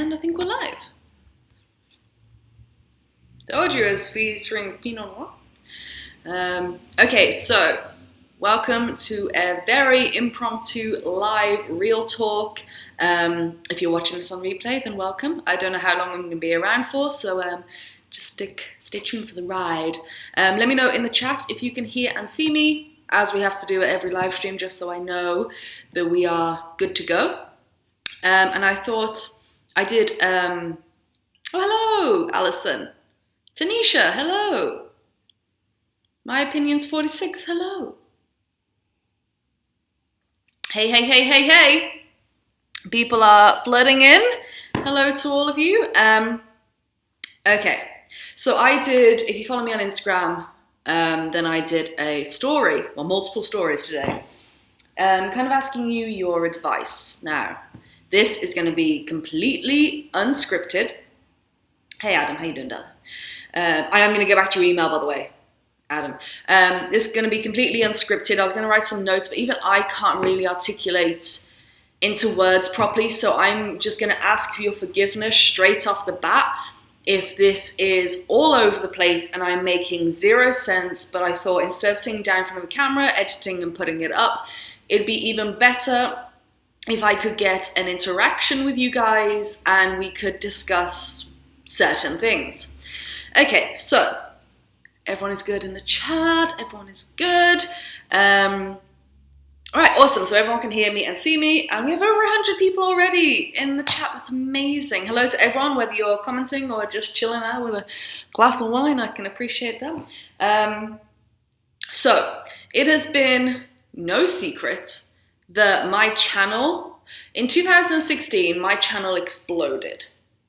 And I think we're live. Told you it's featuring Pinot Noir. Okay, so welcome to a very impromptu live real talk. If you're watching this on replay, then welcome. I don't know how long I'm going to be around for, so just stay tuned for the ride. Let me know in the chat if you can hear and see me, as we have to do at every live stream, just so I know that we are good to go. And I thought I did, oh, hello, Alison. Tanisha, hello. My Opinion's 46, hello. Hey. People are flooding in. Hello to all of you. Okay, so I did, if you follow me on Instagram, then I did a story, well, multiple stories today, kind of asking you your advice. Now, this is going to be completely unscripted. Hey, Adam, how you doing, darling? I am going to go back to your email, by the way, Adam. This is going to be completely unscripted. I was going to write some notes, but even I can't really articulate into words properly, so I'm just going to ask for your forgiveness straight off the bat if this is all over the place and I'm making zero sense. But I thought instead of sitting down in front of a camera, editing and putting it up, it'd be even better if I could get an interaction with you guys and we could discuss certain things. Okay, so everyone is good in the chat. Everyone is good. All right, awesome. So everyone can hear me and see me. And we have over 100 people already in the chat. That's amazing. Hello to everyone, whether you're commenting or just chilling out with a glass of wine. I can appreciate them. So it has been no secret that my channel, in 2016, my channel exploded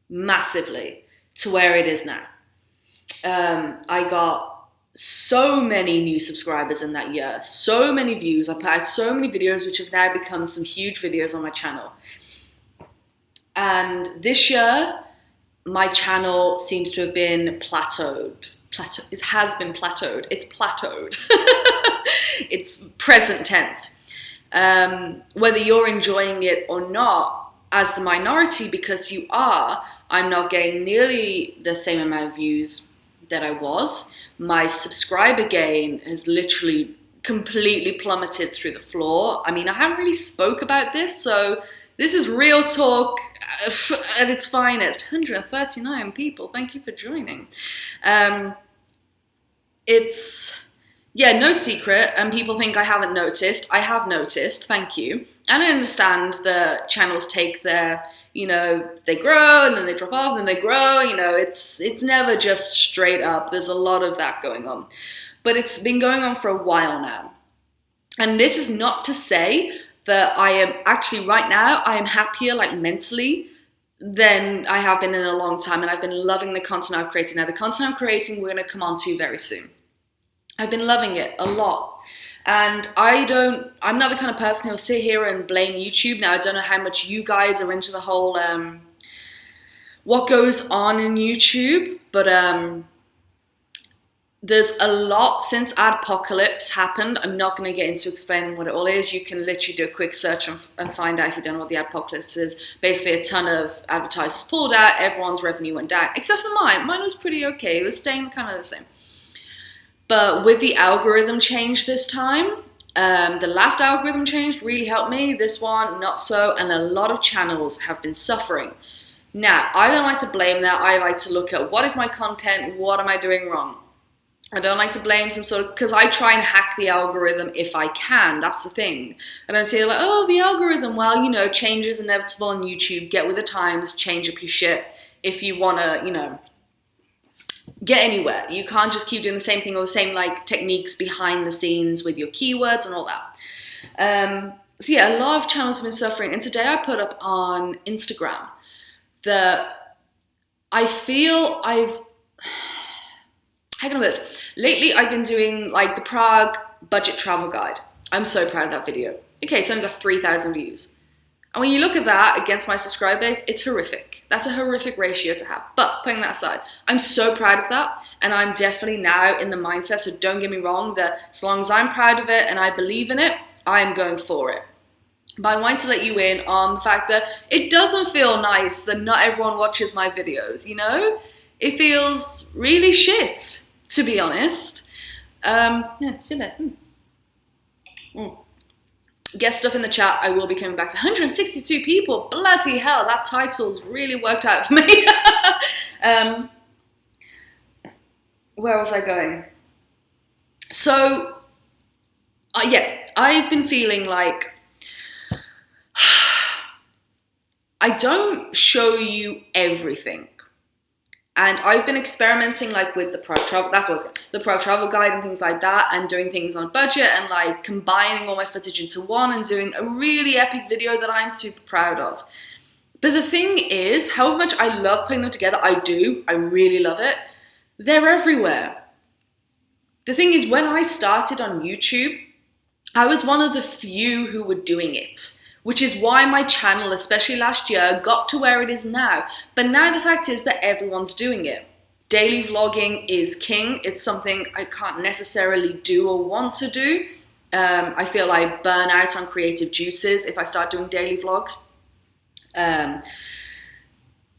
massively to where it is now. I got so many new subscribers in that year, so many views. I put out so many videos, which have now become some huge videos on my channel. And this year, my channel seems to have been plateaued. It has been plateaued. It's plateaued. It's present tense. Whether you're enjoying it or not, as the minority, because you are, I'm not getting nearly the same amount of views that I was. My subscriber gain has literally completely plummeted through the floor. I mean, I haven't really spoke about this, so this is real talk at its finest. 139 people, thank you for joining. It's, yeah, no secret, and people think I haven't noticed. I have noticed, thank you. And I understand the channels take their, they grow and then they drop off and then they grow, it's never just straight up. There's a lot of that going on. But it's been going on for a while now. And this is not to say that I am actually right now, I am happier mentally than I have been in a long time. And I've been loving the content I've created. Now the content I'm creating, we're going to come on to very soon. I've been loving it a lot. And I'm not the kind of person who'll sit here and blame YouTube. Now, I don't know how much you guys are into the whole, what goes on in YouTube, but there's a lot since Adpocalypse happened. I'm not going to get into explaining what it all is. You can literally do a quick search and find out if you don't know what the Adpocalypse is. Basically, a ton of advertisers pulled out, everyone's revenue went down, except for mine. Mine was pretty okay. It was staying kind of the same. But with the algorithm change this time, the last algorithm change really helped me. This one, not so. And a lot of channels have been suffering. Now, I don't like to blame that. I like to look at what is my content? What am I doing wrong? I don't like to blame some sort of, because I try and hack the algorithm if I can. That's the thing. I don't say oh, the algorithm. Well, change is inevitable on YouTube. Get with the times, change up your shit if you want to, get anywhere. You can't just keep doing the same thing or the same techniques behind the scenes with your keywords and all that. So yeah, a lot of channels have been suffering. And today I put up on Instagram that I feel how can I put this? Lately I've been doing the Prague budget travel guide. I'm so proud of that video. Okay, it's only got 3,000 views. And when you look at that against my subscriber base, it's horrific. That's a horrific ratio to have. But putting that aside, I'm so proud of that. And I'm definitely now in the mindset, so don't get me wrong, that as long as I'm proud of it and I believe in it, I am going for it. But I wanted to let you in on the fact that it doesn't feel nice that not everyone watches my videos, you know? It feels really shit, to be honest. Get stuff in the chat. I will be coming back to 162 people. Bloody hell, that title's really worked out for me. Where was I going? So, I've been feeling like I don't show you everything. And I've been experimenting like with the pro travel, the pro travel guide and things like that, and doing things on a budget and like combining all my footage into one and doing a really epic video that I'm super proud of. But the thing is, however much I love putting them together, I really love it, they're everywhere. The thing is, when I started on YouTube, I was one of the few who were doing it, which is why my channel, especially last year, got to where it is now. But now the fact is that everyone's doing it. Daily vlogging is king. It's something I can't necessarily do or want to do. I feel I burn out on creative juices if I start doing daily vlogs.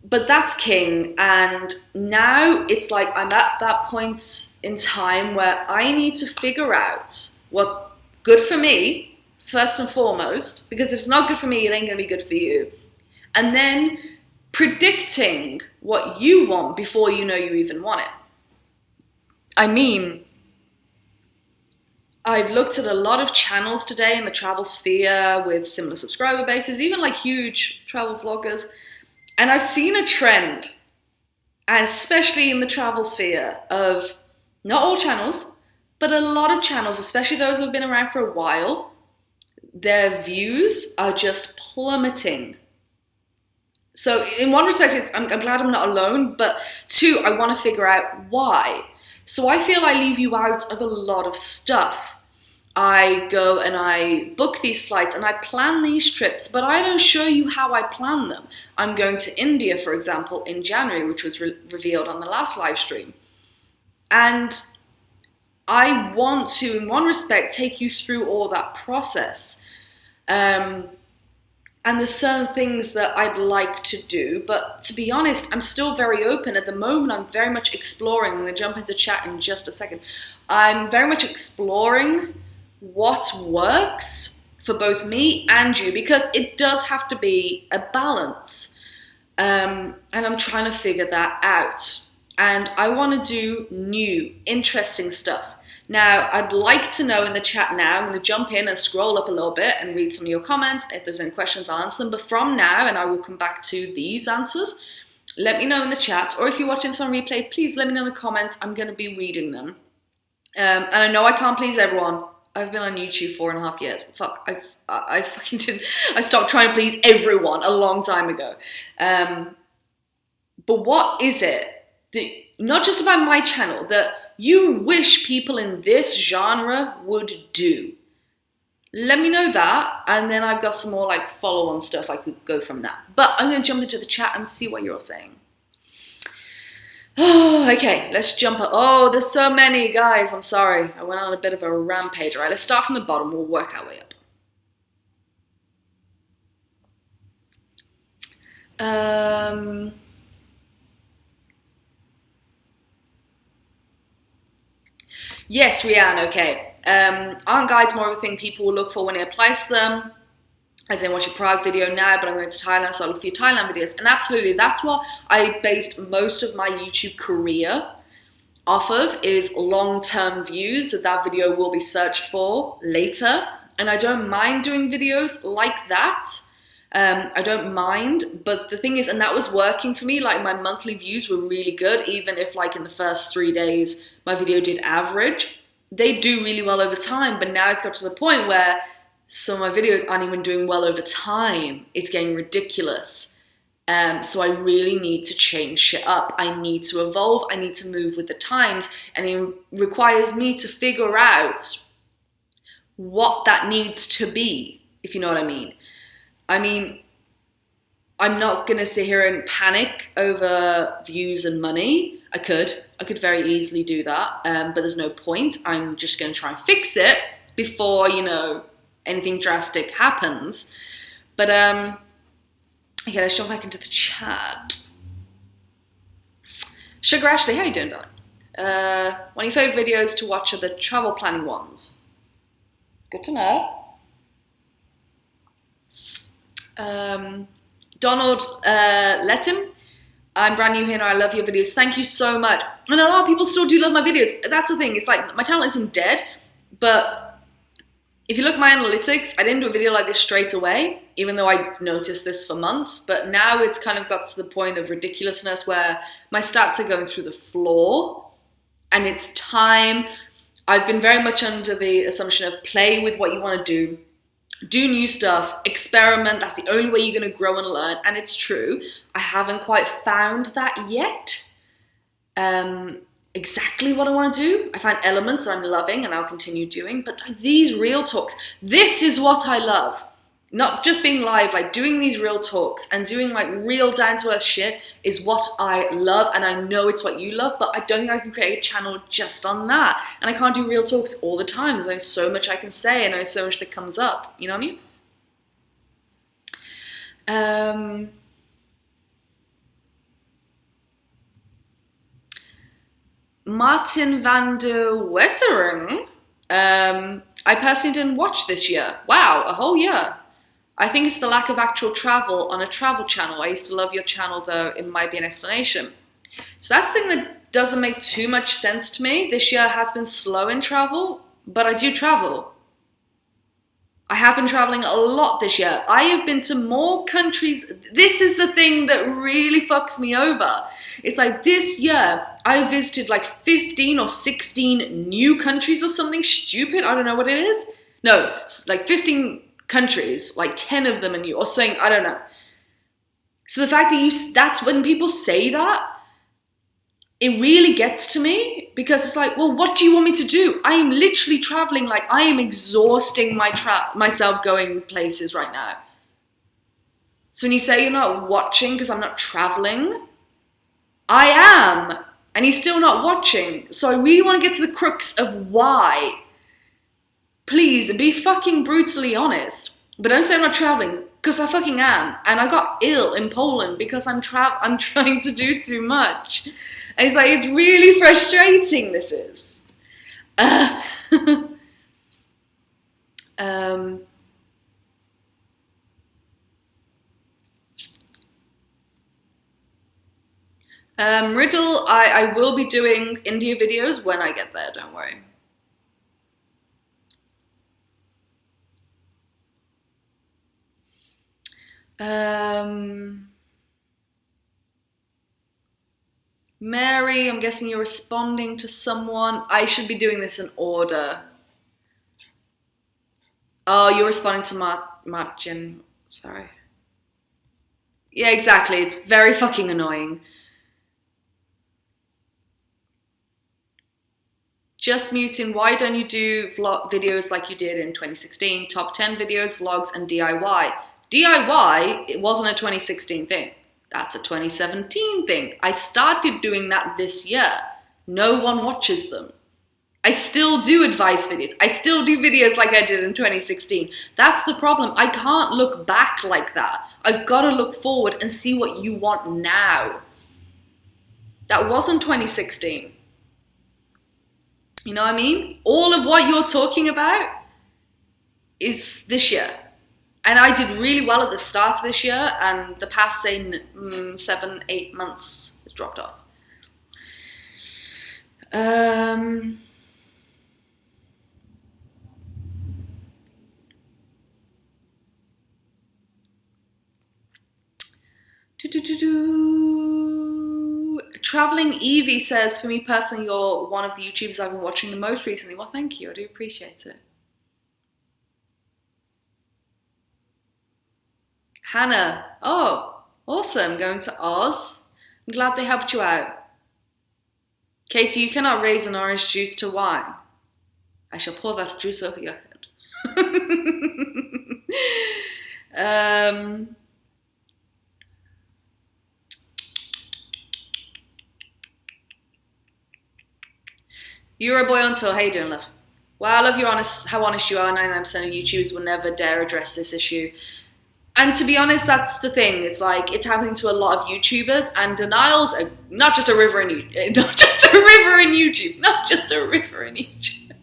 But that's king. And now it's like I'm at that point in time where I need to figure out what's good for me, first and foremost, because if it's not good for me, it ain't gonna be good for you. And then predicting what you want before you know you even want it. I mean, I've looked at a lot of channels today in the travel sphere with similar subscriber bases, even like huge travel vloggers, and I've seen a trend, and especially in the travel sphere, of not all channels, but a lot of channels, especially those who have been around for a while, their views are just plummeting. So in one respect, I'm glad I'm not alone, but two, I want to figure out why. So I feel I leave you out of a lot of stuff. I go and I book these flights and I plan these trips, but I don't show you how I plan them. I'm going to India, for example, in January, which was revealed on the last live stream. And I want to, in one respect, take you through all that process. And there's certain things that I'd like to do, but to be honest, I'm still very open. At the moment, I'm very much exploring. I'm going to jump into chat in just a second. I'm very much exploring what works for both me and you, because it does have to be a balance. And I'm trying to figure that out. And I want to do new, interesting stuff. Now, I'd like to know in the chat now, I'm going to jump in and scroll up a little bit and read some of your comments. If there's any questions, I'll answer them. But from now, and I will come back to these answers, let me know in the chat. Or if you're watching this on replay, please let me know in the comments. I'm going to be reading them. And I know I can't please everyone. I've been on YouTube 4.5 years. Fuck, I fucking didn't. I stopped trying to please everyone a long time ago. But what is it that, not just about my channel, that you wish people in this genre would do? Let me know that, and then I've got some more like follow-on stuff I could go from that. But I'm going to jump into the chat and see what you're all saying. Oh, okay, let's jump up. Oh, there's so many, guys. I'm sorry. I went on a bit of a rampage. All right, let's start from the bottom. We'll work our way up. Yes, Rianne, okay. Aren't guides more of a thing people will look for when they apply to them? I didn't watch your Prague video now, but I'm going to Thailand, so I'll look for your Thailand videos. And absolutely, that's what I based most of my YouTube career off of, is long-term views, that video will be searched for later. And I don't mind doing videos like that. I don't mind, but the thing is, and that was working for me, like my monthly views were really good, even if like in the first 3 days my video did average. They do really well over time, but now it's got to the point where some of my videos aren't even doing well over time. It's getting ridiculous. So I really need to change shit up. I need to evolve. I need to move with the times. And it requires me to figure out what that needs to be, if you know what I mean. I mean, I'm not going to sit here and panic over views and money. I could very easily do that, but there's no point. I'm just going to try and fix it before, you know, anything drastic happens. But okay, let's jump back into the chat. Sugar Ashley, how you doing, darling? One of your favourite videos to watch are the travel planning ones. Good to know. Donald Lettim, I'm brand new here and I love your videos. Thank you so much. And a lot of people still do love my videos. That's the thing. It's like my channel isn't dead, but if you look at my analytics, I didn't do a video like this straight away, even though I noticed this for months. But now it's kind of got to the point of ridiculousness where my stats are going through the floor and it's time. I've been very much under the assumption of play with what you want to do new stuff, experiment. That's the only way you're going to grow and learn. And it's true. I haven't quite found that yet. Exactly what I want to do. I find elements that I'm loving and I'll continue doing. But these real talks, this is what I love. Not just being live, like doing these real talks and doing like real down-to-earth shit is what I love, and I know it's what you love, but I don't think I can create a channel just on that. And I can't do real talks all the time. There's only so much I can say and there's so much that comes up. You know what I mean? Martin van der Wettering. I personally didn't watch this year. Wow, a whole year. I think it's the lack of actual travel on a travel channel. I used to love your channel, though it might be an explanation. So that's the thing that doesn't make too much sense to me. This year has been slow in travel, but I do travel. I have been traveling a lot this year. I have been to more countries. This is the thing that really fucks me over. It's like this year, I visited like 15 or 16 new countries or something stupid. I don't know what it is. No, like 15 countries, like 10 of them are new or saying, I don't know. So the fact that that's when people say that, it really gets to me because it's like, well, what do you want me to do? I am literally traveling, like I am exhausting myself going with places right now. So when you say you're not watching because I'm not traveling, I am, and he's still not watching. So I really want to get to the crux of why. Please be fucking brutally honest. But don't say I'm not traveling, because I fucking am. And I got ill in Poland because I'm trying to do too much. And it's like, it's really frustrating, this is. Riddle, I will be doing India videos when I get there, don't worry. Mary, I'm guessing you're responding to someone. I should be doing this in order. Oh, you're responding to Martin. Sorry. Yeah, exactly. It's very fucking annoying. Just muting, why don't you do vlog videos like you did in 2016? Top 10 videos, vlogs, and DIY. DIY, it wasn't a 2016 thing. That's a 2017 thing. I started doing that this year. No one watches them. I still do advice videos. I still do videos like I did in 2016. That's the problem. I can't look back like that. I've got to look forward and see what you want now. That wasn't 2016. You know what I mean? All of what you're talking about is this year. And I did really well at the start of this year, and the past, say, 7-8 months, it's dropped off. Traveling Evie says, for me personally, you're one of the YouTubers I've been watching the most recently. Well, thank you. I do appreciate it. Hannah, oh, awesome, going to Oz. I'm glad they helped you out. Katie, you cannot raise an orange juice to wine. I shall pour that juice over your head. You're a boy on tour. How you doing, love? Well, I love how honest you are. 99% of YouTubers will never dare address this issue. And to be honest, that's the thing. It's like, it's happening to a lot of YouTubers, and denials are not just a river in YouTube. Not just a river in YouTube. Not just a river in YouTube.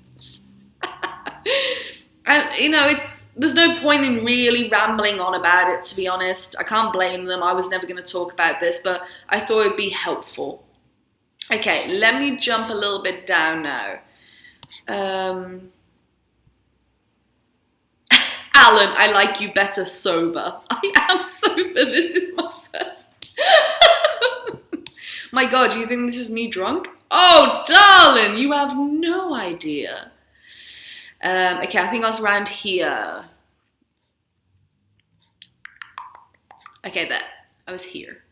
And, you know, there's no point in really rambling on about it, to be honest. I can't blame them. I was never going to talk about this, but I thought it'd be helpful. Okay, let me jump a little bit down now. Alan, I like you better sober. I am sober. This is my first. My God, do you think this is me drunk? Oh, darling, you have no idea. Okay, I think I was around here. Okay, there. I was here.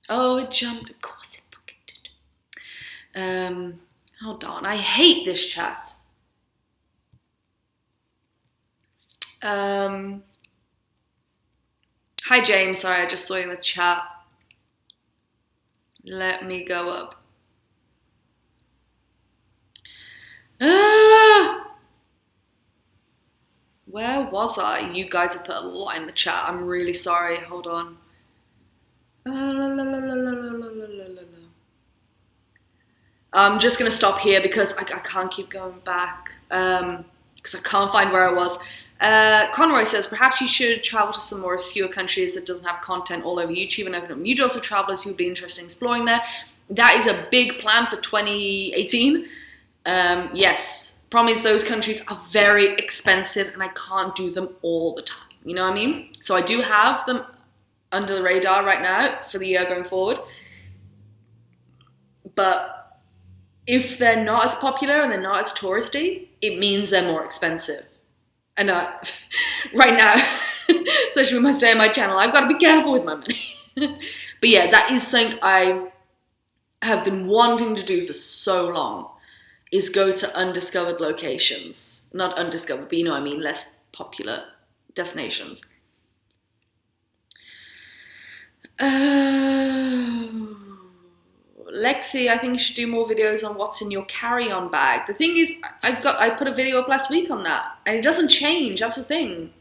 Oh, it jumped. Of course it fucking did. Hold on. I hate this chat. Hi, James. Sorry, I just saw you in the chat. Let me go up. Where was I? You guys have put a lot in the chat. I'm really sorry. Hold on. I'm just going to stop here because I can't keep going back because I can't find where I was. Conroy says, perhaps you should travel to some more obscure countries that doesn't have content all over YouTube and open up new doors for travelers who would be interested in exploring there. That is a big plan for 2018. Yes. Problem is those countries are very expensive and I can't do them all the time. You know what I mean? So I do have them under the radar right now for the year going forward. But if they're not as popular and they're not as touristy, it means they're more expensive. And right now, especially with my stay on my channel, I've got to be careful with my money. But yeah, that is something I have been wanting to do for so long, is go to undiscovered locations. Not undiscovered, but you know what I mean, less popular destinations. Lexi, I think you should do more videos on what's in your carry-on bag. The thing is, I put a video up last week on that, and it doesn't change. That's the thing.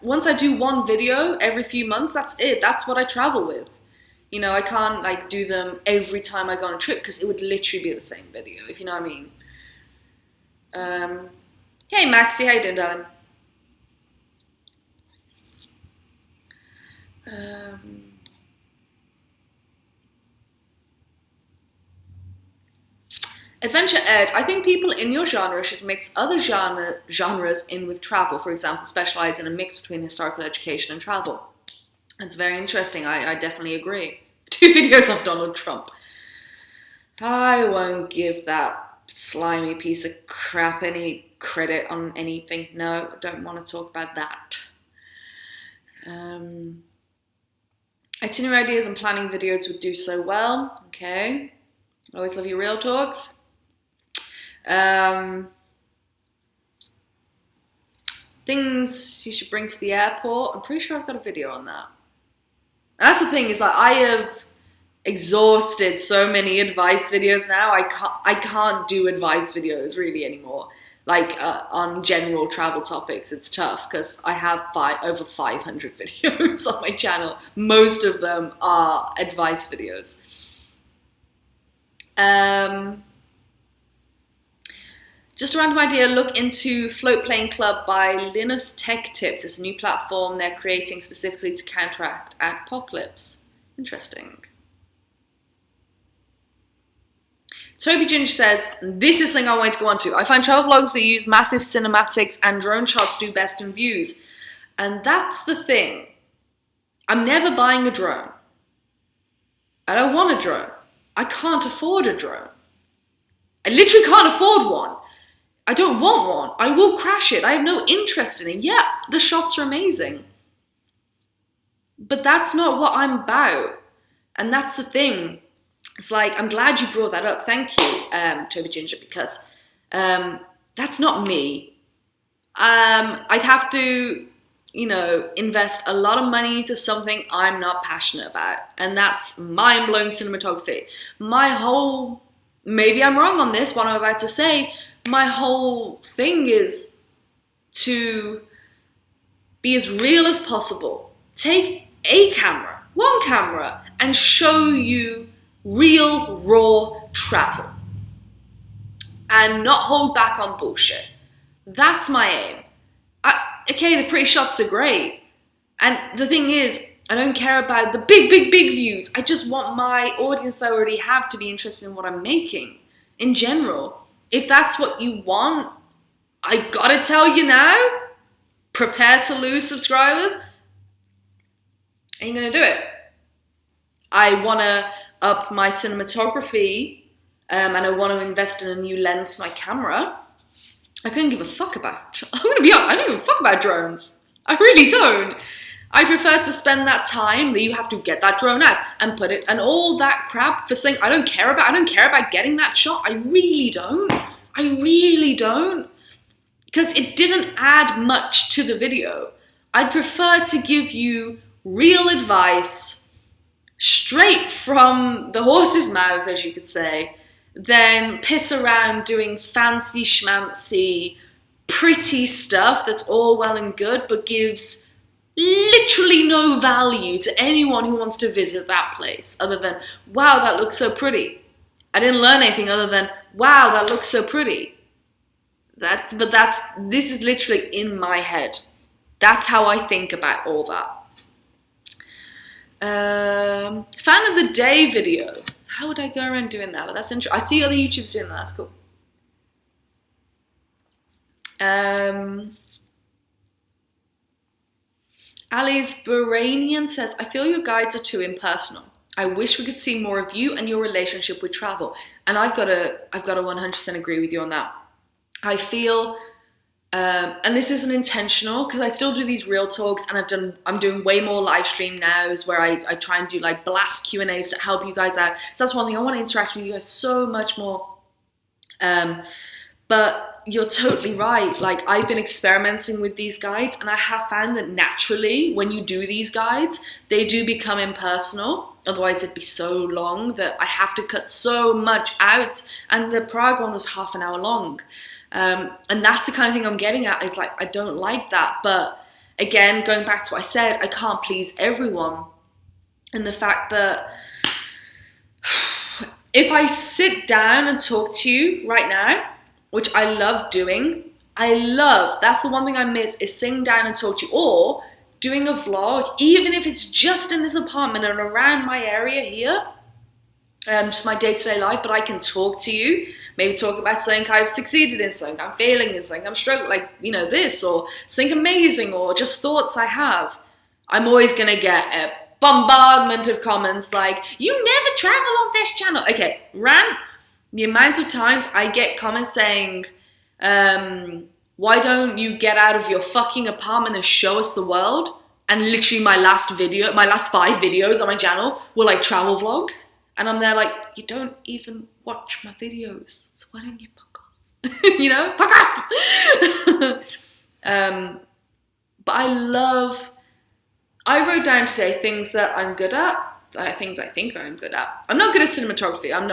Once I do one video every few months, that's it. That's what I travel with. You know, I can't like do them every time I go on a trip because it would literally be the same video, if you know what I mean. Hey Maxie, how you doing, darling? Adventure Ed, I think people in your genre should mix other genres in with travel. For example, specialize in a mix between historical education and travel. That's very interesting. I definitely agree. 2 videos of Donald Trump. I won't give that slimy piece of crap any credit on anything. No, I don't want to talk about that. Itinerary ideas and planning videos would do so well. Okay. Always love your real talks. Things you should bring to the airport. I'm pretty sure I've got a video on that. That's the thing, is that I have exhausted so many advice videos now. I can't do advice videos really anymore. Like on general travel topics, it's tough because I have over 500 videos on my channel. Most of them are advice videos. Just a random idea, look into Float Plane Club by Linus Tech Tips. It's a new platform they're creating specifically to counteract apocalypse. Interesting. Toby Ginger says, this is something I want to go on to. I find travel vlogs that use massive cinematics and drone shots do best in views. And that's the thing. I'm never buying a drone. I don't want a drone. I can't afford a drone. I literally can't afford one. I don't want one. I will crash it. I have no interest in it. Yeah, the shots are amazing. But that's not what I'm about. And that's the thing. It's like, I'm glad you brought that up. Thank you, Toby Ginger, because that's not me. I'd have to, invest a lot of money into something I'm not passionate about. And that's mind-blowing cinematography. Maybe I'm wrong on this, what I'm about to say, my whole thing is to be as real as possible. Take one camera, and show you real, raw travel. And not hold back on bullshit. That's my aim. Okay, the pretty shots are great. And the thing is, I don't care about the big views. I just want my audience that I already have to be interested in what I'm making in general. If that's what you want, I gotta tell you now, prepare to lose subscribers. Ain't gonna do it. I wanna up my cinematography, and I want to invest in a new lens for my camera. I couldn't give a fuck about. I'm gonna be honest. I don't give a fuck about drones. I really don't. I prefer to spend that time that you have to get that drone out and put it and all that crap for saying I don't care about getting that shot. I really don't. Because it didn't add much to the video. I'd prefer to give you real advice straight from the horse's mouth, as you could say, than piss around doing fancy schmancy, pretty stuff that's all well and good, but gives literally no value to anyone who wants to visit that place, other than, wow, that looks so pretty. I didn't learn anything other than, wow, that looks so pretty. This is literally in my head. That's how I think about all that. Fan of the day video. How would I go around doing that? But that's interesting. I see other YouTubers doing that. That's cool. Ali's Bahrainian says, I feel your guides are too impersonal. I wish we could see more of you and your relationship with travel. And I've got to 100% agree with you on that. I feel, and this isn't intentional because I still do these real talks, and I'm doing way more live stream now, where I try and do like blast Q&As to help you guys out. So that's one thing. I want to interact with you guys so much more. But you're totally right. Like, I've been experimenting with these guides, and I have found that naturally when you do these guides, they do become impersonal. Otherwise it'd be so long that I have to cut so much out. And the Prague one was half an hour long. And that's the kind of thing I'm getting at, is like, I don't like that. But again, going back to what I said, I can't please everyone. And the fact that if I sit down and talk to you right now, which I love doing, that's the one thing I miss, is sitting down and talk to you, or doing a vlog, even if it's just in this apartment and around my area here, just my day-to-day life, but I can talk to you, maybe talk about something I've succeeded in, something I'm failing in, something I'm struggling, like, this, or something amazing, or just thoughts I have. I'm always going to get a bombardment of comments like, you never travel on this channel. Okay, rant. The amount of times I get comments saying, why don't you get out of your fucking apartment and show us the world? And literally my last 5 videos on my channel were like travel vlogs. And I'm there like, you don't even watch my videos, so why don't you fuck off? Fuck off! But I wrote down today things that I'm good at, things I think that I'm good at. I'm not good at cinematography. I'm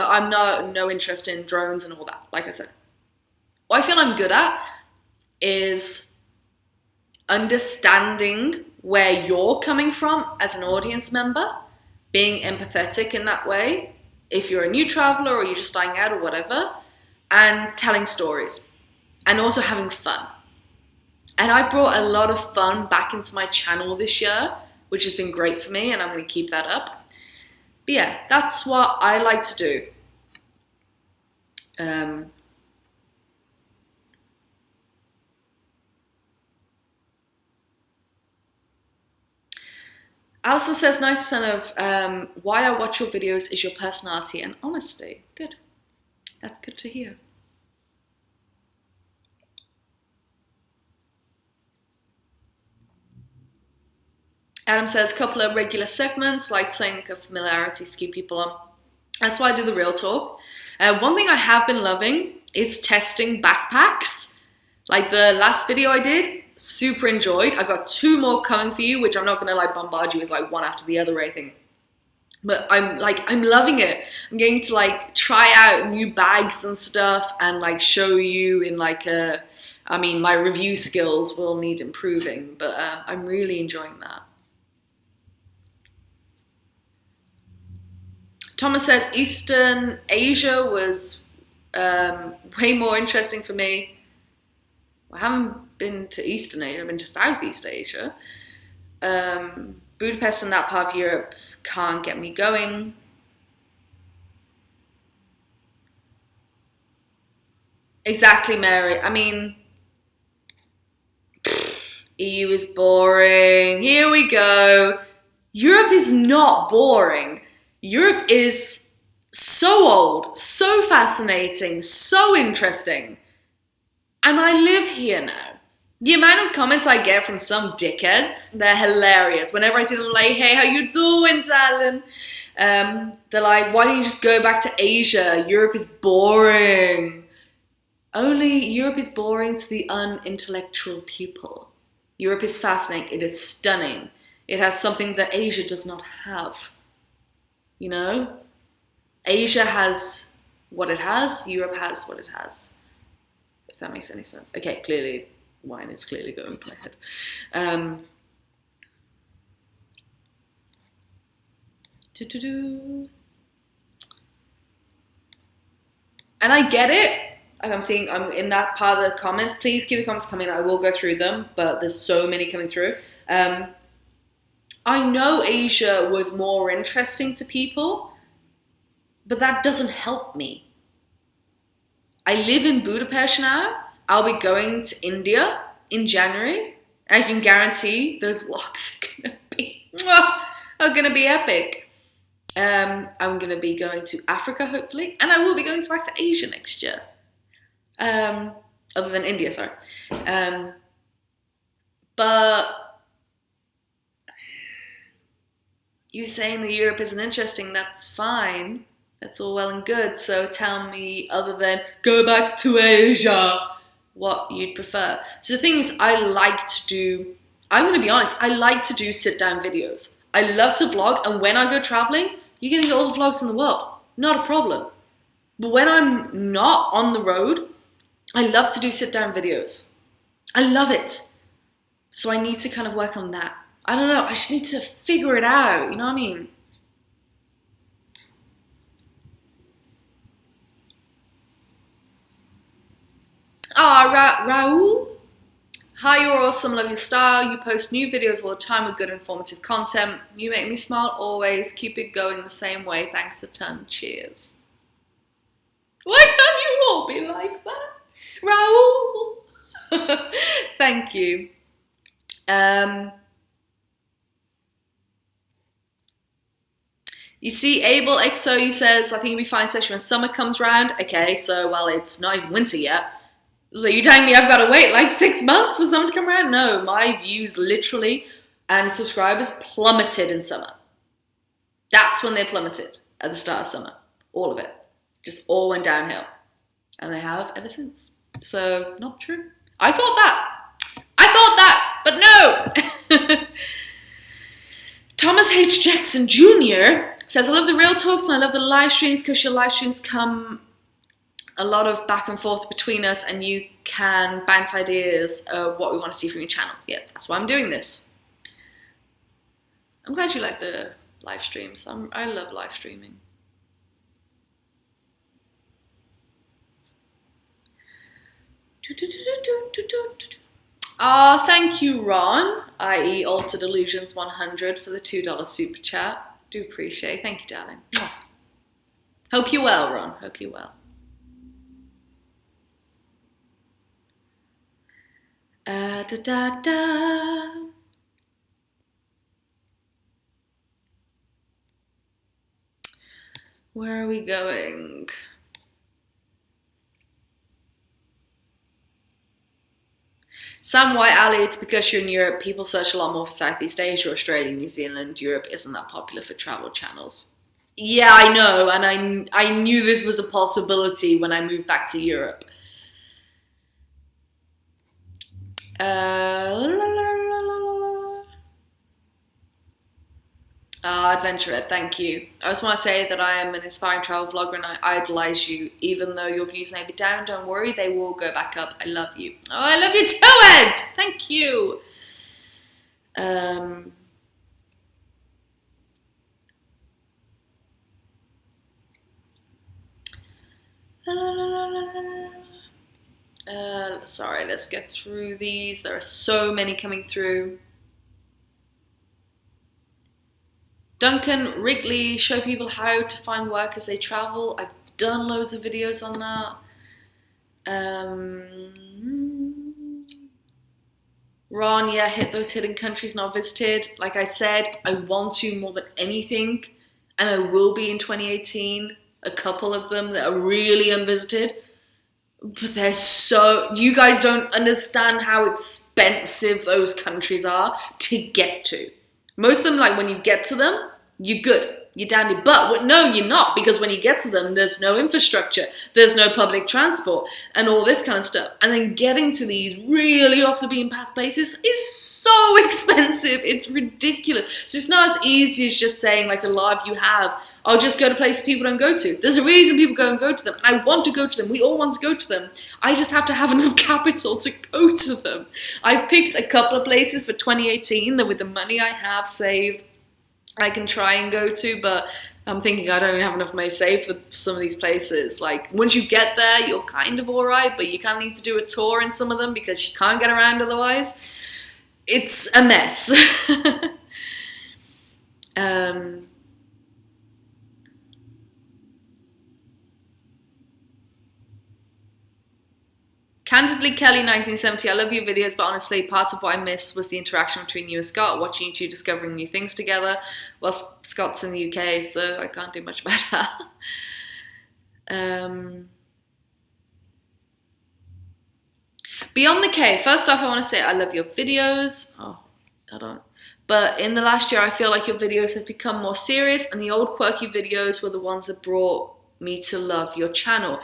no interest in drones and all that, like I said. What I feel I'm good at is understanding where you're coming from as an audience member, being empathetic in that way, if you're a new traveler or you're just starting out or whatever, and telling stories, and also having fun. And I brought a lot of fun back into my channel this year, which has been great for me, and I'm going to keep that up. But yeah, that's what I like to do. Alison says 90% of why I watch your videos is your personality and honesty. Good. That's good to hear. Adam says, couple of regular segments, like saying a familiarity to keep people on. That's why I do the real talk. One thing I have been loving is testing backpacks. Like the last video I did, super enjoyed. I've got 2 more coming for you, which I'm not going to like bombard you with like one after the other or anything. But I'm loving it. I'm going to like try out new bags and stuff and like show you in like my review skills will need improving, but I'm really enjoying that. Thomas says Eastern Asia was way more interesting for me. I haven't been to Eastern Asia, I've been to Southeast Asia. Budapest and that part of Europe can't get me going. Exactly, Mary. I mean, EU is boring. Here we go. Europe is not boring. Europe is so old, so fascinating, so interesting. And I live here now. The amount of comments I get from some dickheads, they're hilarious. Whenever I see them like, hey, how you doing, darling? They're like, why don't you just go back to Asia? Europe is boring. Only Europe is boring to the unintellectual people. Europe is fascinating. It is stunning. It has something that Asia does not have. You know? Asia has what it has. Europe has what it has. If that makes any sense. Okay, clearly, wine is clearly going to my head. And I get it. I'm in that part of the comments. Please keep the comments coming. I will go through them, but there's so many coming through. I know Asia was more interesting to people, but that doesn't help me. I live in Budapest now. I'll be going to India in January. I can guarantee those vlogs are gonna be epic. I'm gonna be going to Africa hopefully, and I will be going back to Asia next year. Other than India, sorry. But you saying that Europe isn't interesting, that's fine. That's all well and good. So tell me, other than go back to Asia, what you'd prefer. So the thing is, I'm going to be honest, I like to do sit-down videos. I love to vlog, and when I go traveling, you're going to get all the vlogs in the world. Not a problem. But when I'm not on the road, I love to do sit-down videos. I love it. So I need to kind of work on that. I don't know, I just need to figure it out, you know what I mean? Raul. Hi, you're awesome, love your style. You post new videos all the time with good informative content. You make me smile always. Keep it going the same way. Thanks a ton. Cheers. Why can't you all be like that? Raul. Thank you. You see, Abel XO says, I think you'll be fine, especially when summer comes round. Okay, so, well, it's not even winter yet. So you're telling me I've got to wait like 6 months for summer to come around? No, my views literally and subscribers plummeted in summer. That's when they plummeted, at the start of summer. All of it. Just all went downhill. And they have ever since. So, not true. I thought that, but no! Thomas H. Jackson Jr. says, I love the real talks and I love the live streams because your live streams come a lot of back and forth between us and you can bounce ideas of what we want to see from your channel. Yeah, that's why I'm doing this. I'm glad you like the live streams. I love live streaming. Thank you, Ron, i.e. Altered Illusions 100 for the $2 super chat. Do appreciate it. Thank you, darling. Hope you're well, Ron. Hope you're well. Where are we going? Sam White Ali, it's because you're in Europe. People search a lot more for Southeast Asia, Australia, New Zealand. Europe isn't that popular for travel channels. Yeah, I know, and I knew this was a possibility when I moved back to Europe. Adventurer, thank you. I just want to say that I am an inspiring travel vlogger and I idolize you. Even though your views may be down, don't worry, they will go back up. I love you. Oh, I love you too, Ed! Thank you. Sorry, let's get through these. There are so many coming through. Duncan Wrigley, show people how to find work as they travel. I've done loads of videos on that. Ron, yeah, hit those hidden countries not visited. Like I said, I want to more than anything, and I will be in 2018. A couple of them that are really unvisited. But they're so, you guys don't understand how expensive those countries are to get to. Most of them, like when you get to them, you're good, you're dandy. But no, you're not, because when you get to them, there's no infrastructure, there's no public transport, and all this kind of stuff. And then getting to these really off the beaten path places is so expensive, it's ridiculous. So it's not as easy as just saying, like a lot of you have, I'll just go to places people don't go to. There's a reason people go to them, and I want to go to them. We all want to go to them. I just have to have enough capital to go to them. I've picked a couple of places for 2018 that with the money I have saved, I can try and go to, but I'm thinking I don't have enough money saved for some of these places. Like, once you get there, you're kind of all right, but you kind of need to do a tour in some of them because you can't get around otherwise. It's a mess. Candidly, Kelly, 1970, I love your videos, but honestly, part of what I missed was the interaction between you and Scott, watching you two discovering new things together. Well, Scott's in the UK, so I can't do much about that. Beyond the Cave, first off, I want to say I love your videos. Oh, I don't. But in the last year, I feel like your videos have become more serious, and the old quirky videos were the ones that brought me to love your channel.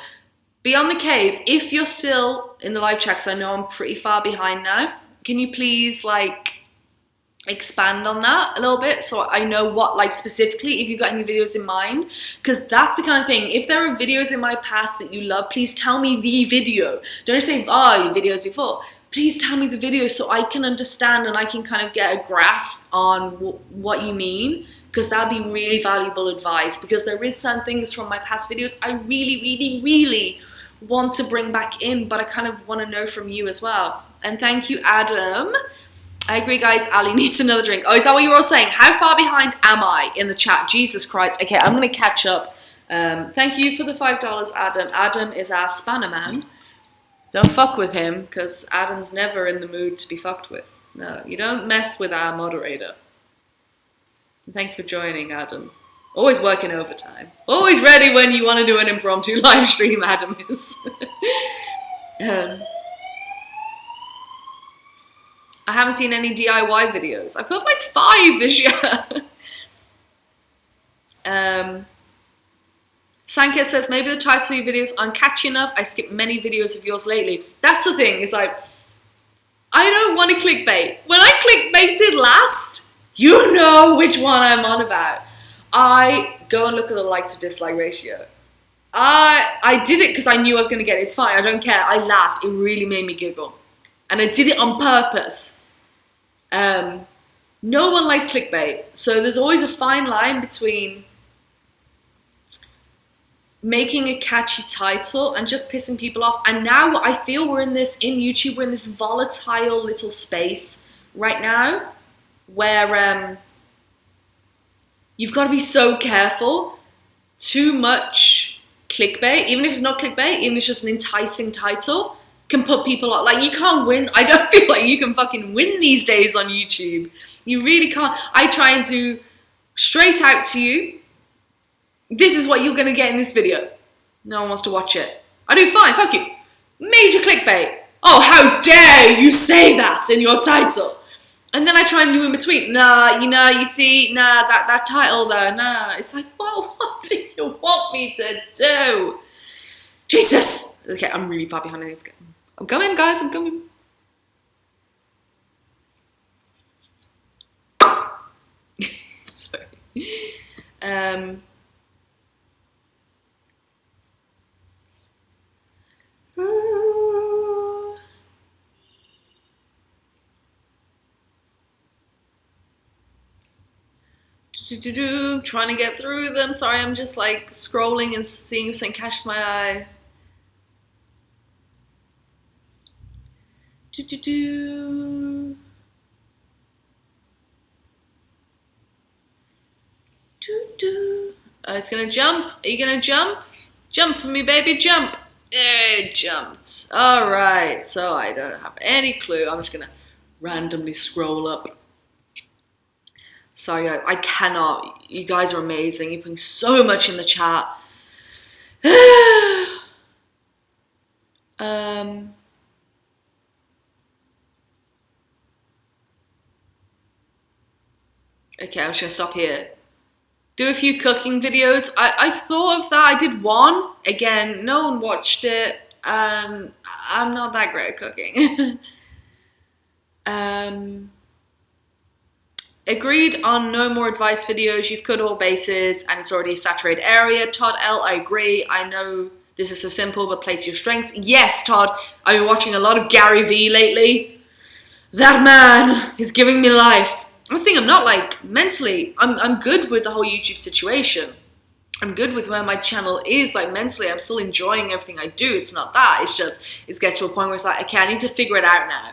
Beyond the Cave, if you're still in the live chat, because I know I'm pretty far behind now, can you please like expand on that a little bit so I know what, like specifically, if you've got any videos in mind? Because that's the kind of thing, if there are videos in my past that you love, please tell me the video. Don't just say, oh, your videos before. Please tell me the video so I can understand and I can kind of get a grasp on what you mean, because that'd be really valuable advice, because there is some things from my past videos I really want to bring back in, but I kind of want to know from you as well. And thank you, Adam. I agree, guys. Ali needs another drink. Oh, is that what you were all saying? How far behind am I in the chat? Jesus Christ. Okay, I'm going to catch up. Thank you for the $5, Adam. Adam is our spanner man. Don't fuck with him, because Adam's never in the mood to be fucked with. No, you don't mess with our moderator. Thank you for joining, Adam. Always working overtime. Always ready when you want to do an impromptu live stream, Adam is. I haven't seen any DIY videos. I put like 5 this year. Sanket says, maybe the title of your videos aren't catchy enough. I skipped many videos of yours lately. That's the thing, it's like, I don't want to clickbait. When I clickbaited last, you know which one I'm on about. I go and look at the like to dislike ratio. I did it because I knew I was going to get it. It's fine, I don't care. I laughed. It really made me giggle. And I did it on purpose. No one likes clickbait. So there's always a fine line between making a catchy title and just pissing people off. And now I feel we're in YouTube, we're in this volatile little space right now where you've got to be so careful. Too much clickbait, even if it's not clickbait, even if it's just an enticing title, can put people off. Like, you can't win. I don't feel like you can fucking win these days on YouTube. You really can't. I try and do straight out to you, this is what you're going to get in this video. No one wants to watch it. I do fine, fuck you. Major clickbait. Oh, how dare you say that in your title. And then I try and do in between. Nah, you see, that title there, nah. It's like, well, what do you want me to do? Jesus. Okay, I'm really far behind this. I'm coming, guys, I'm coming. Sorry. um, trying to get through them. Sorry, I'm just like scrolling and seeing if something catches my eye. Oh, it's gonna jump. Are you gonna jump? Jump for me, baby, jump. It jumped. All right, so I don't have any clue. I'm just gonna randomly scroll up. Sorry, guys, I cannot. You guys are amazing. You're putting so much in the chat. Okay, I'm just gonna stop here. Do a few cooking videos. I've thought of that. I did one. Again, no one watched it, and I'm not that great at cooking. Agreed on no more advice videos. You've cut all bases, and it's already a saturated area. Todd L, I agree. I know this is so simple, but place your strengths. Yes, Todd. I've been watching a lot of Gary Vee lately. That man is giving me life. I was thinking I'm not like mentally, I'm good with the whole YouTube situation. I'm good with where my channel is, like mentally, I'm still enjoying everything I do. It's not that, it's just, it gets to a point where it's like, okay, I need to figure it out now.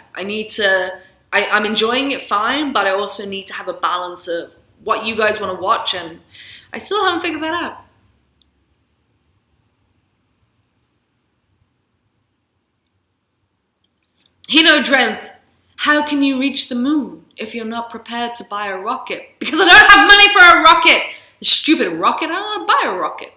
I'm enjoying it fine, but I also need to have a balance of what you guys want to watch, and I still haven't figured that out. Hino Drenth, how can you reach the moon if you're not prepared to buy a rocket? Because I don't have money for a rocket. A stupid rocket. I don't want to buy a rocket.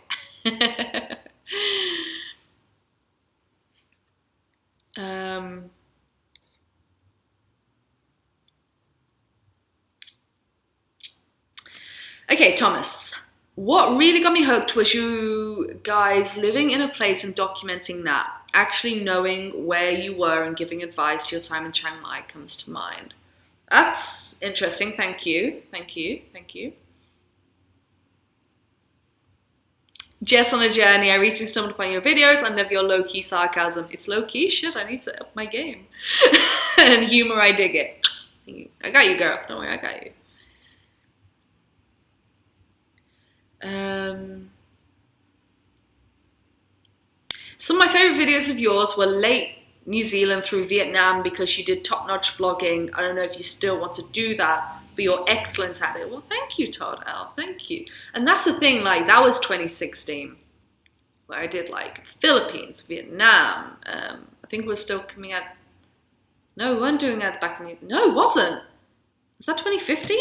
Okay, Thomas. What really got me hooked was you guys living in a place and documenting that. Actually knowing where you were and giving advice to your time in Chiang Mai comes to mind. That's interesting. Thank you. Thank you. Thank you. Jess on a journey. I recently stumbled upon your videos. I love your low-key sarcasm. It's low-key? Shit, I need to up my game. And humor, I dig it. I got you, girl. Don't worry, I got you. Some of my favourite videos of yours were late New Zealand through Vietnam because you did top-notch vlogging. I don't know if you still want to do that, but you're excellent at it. Well, thank you, Todd L. Thank you. And that's the thing, like, that was 2016, where I did, like, Philippines, Vietnam. I think we're still coming out. No, we weren't doing that back in the... No, it wasn't. Was that 2015?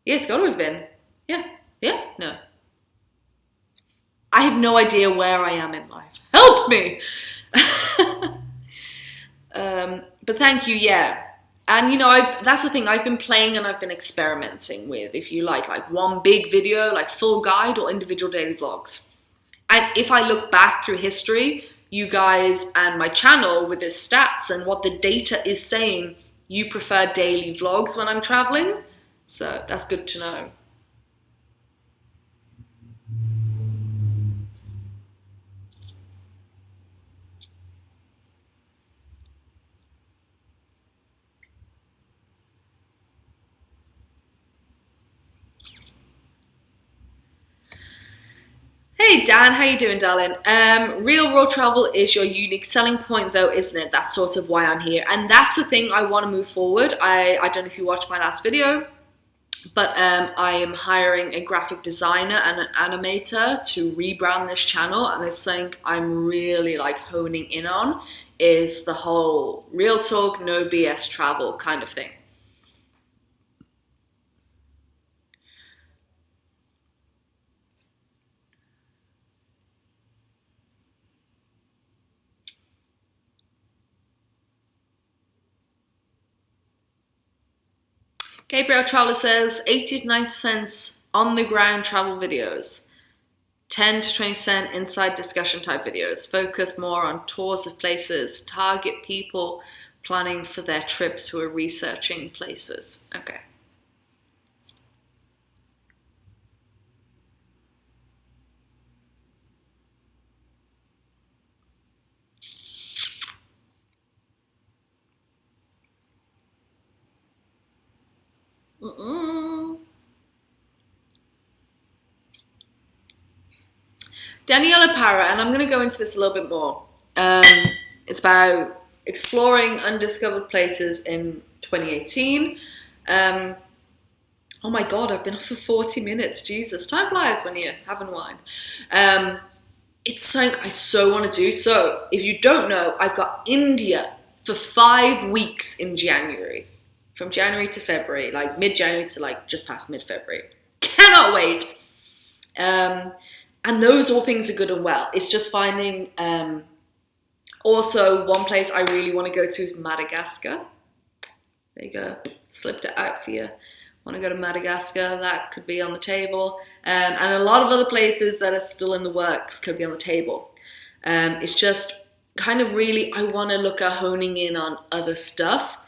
Yeah, it's got to have been. Yeah. Yeah? No. I have no idea where I am in life. Help me! But thank you, yeah. And, you know, that's the thing. I've been playing and I've been experimenting with, if you like one big video, like full guide or individual daily vlogs. And if I look back through history, you guys and my channel with its stats and what the data is saying, you prefer daily vlogs when I'm traveling. So that's good to know. Hey Dan, how you doing, darling? Real world travel is your unique selling point though, isn't it? That's sort of why I'm here. And that's the thing I want to move forward. I don't know if you watched my last video, but I am hiring a graphic designer and an animator to rebrand this channel. And there's something I'm really like honing in on is the whole real talk, no BS travel kind of thing. Gabriel Traveler says 80 to 90% on the ground travel videos, 10 to 20% inside discussion type videos. Focus more on tours of places, target people planning for their trips who are researching places. Okay. Daniela Parra, and I'm going to go into this a little bit more. It's about exploring undiscovered places in 2018. Oh my God, I've been off for 40 minutes. Jesus, time flies when you're having wine. It's something I so want to do. So if you don't know, I've got India for 5 weeks in January. From January to February, like mid-January to like just past mid-February. Cannot wait. And those all things are good and well. It's just finding... also, one place I really want to go to is Madagascar. There you go. Slipped it out for you. Want to go to Madagascar, that could be on the table. And a lot of other places that are still in the works could be on the table. It's just kind of really, I want to look at honing in on other stuff.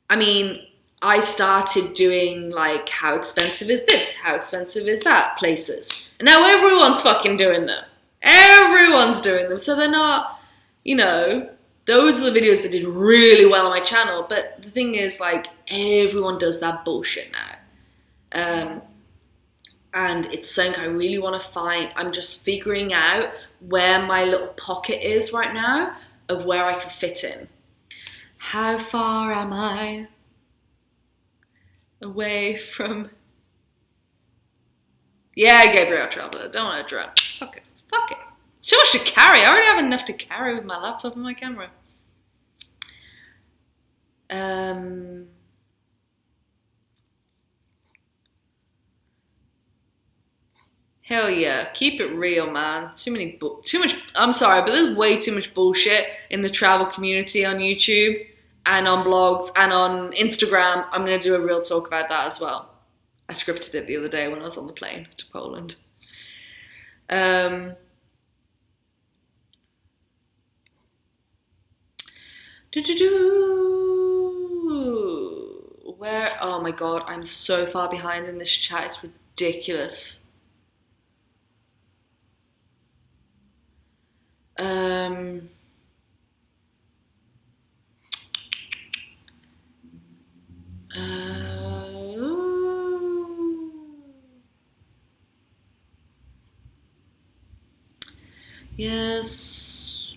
I mean, I started doing like, how expensive is this? How expensive is that? Places. And now everyone's fucking doing them. Everyone's doing them. So they're not, you know, those are the videos that did really well on my channel. But the thing is, like, everyone does that bullshit now. And it's something I really want to find. I'm just figuring out where my little pocket is right now of where I can fit in. How far am I away from... Yeah, Gabriel Traveler. Don't want to drown. Fuck it. Fuck it. Too much to carry. I already have enough to carry with my laptop and my camera. Hell yeah. Keep it real, man. Too much. I'm sorry, but there's way too much bullshit in the travel community on YouTube and on blogs and on Instagram. I'm going to do a real talk about that as well. I scripted it the other day when I was on the plane to Poland. Where? Oh my God, I'm so far behind in this chat. It's ridiculous. Yes.